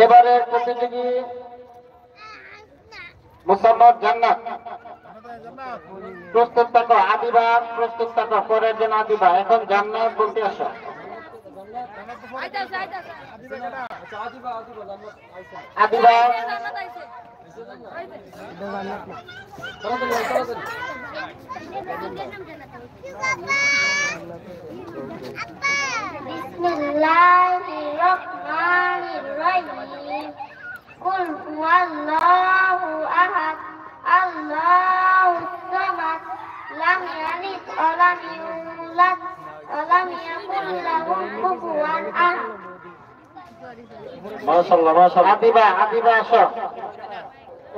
এবারে প্রতিযোগী মুসাম্মদ জান্নাত প্রস্তুত থাকো। আদিবা প্রস্তুত থাকো। পরের জন আদিবা। এখন জান্নাত বলতে আসো। আদিবা বিসমিল্লাহিররহমানিররহিম কুল হুয়াল্লাহু আহাদ আল্লাহুস সামাদ লাম ইয়ালিদ ওয়া লাম ইউলাদ ওয়া লাম ইয়াকুল লাহু কুফুয়ান আহাদ। মাশাআল্লাহ মাশাআল্লাহ। আদিবা আদিবা আসো।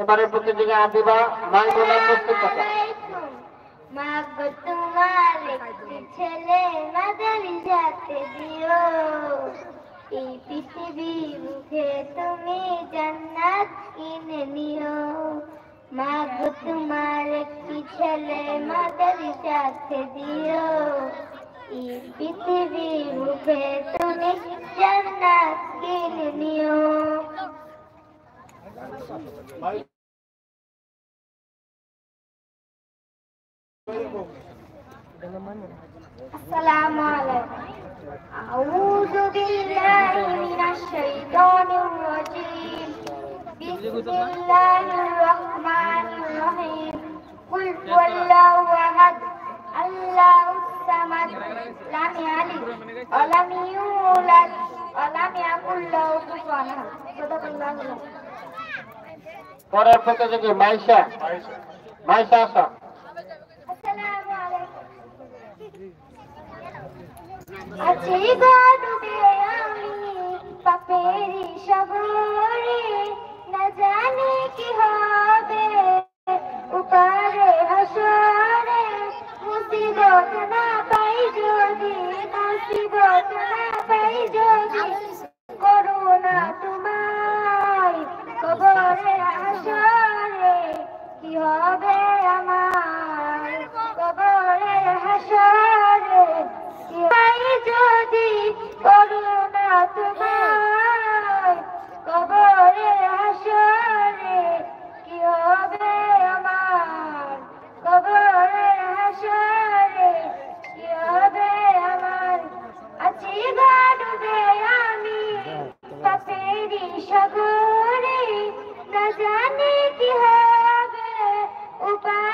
এবারে প্রতিযোগী আদিবা মাইমুনা প্রস্তুত থাকো। মাগো তোমার একটি ছেলে মাদ্রাসাতে দিও, এই পৃথিবী মুখে তুমি জান্নাত কিনে নিও। মাগো তোমার একটি ছেলে মাদ্রাসাতে দিও, এই পৃথিবী মুখে তুমি জান্নাত কিনে নিও। আসসালামু আলাইকুম। আউযু বিল্লাহি মিনাশ শাইতানির রাজীম। বিসমিল্লাহির রাহমানির রহিম। কুল হুয়াল্লাহু আহাদ আল্লাহুস সামাদ লাম ইয়ালিদ ওয়া লাম ইউলাদ ওয়া লাম ইয়াকুল লাহু কুফুয়ান আহাদ। সাদাকাল্লাহু। পরের প্রতিযোগী মাইশা। মাইশা আসো। আসসালামু আলাইকুম। আছি গো ডুবে আমি পাপেরি সাগরে, না জানি কি হবে উপারে হাসরে। মুসিবত না পাই যদি, মুসিবত না পাই যদি, করুণা তোমায় কবরে হাসরে। কি হবে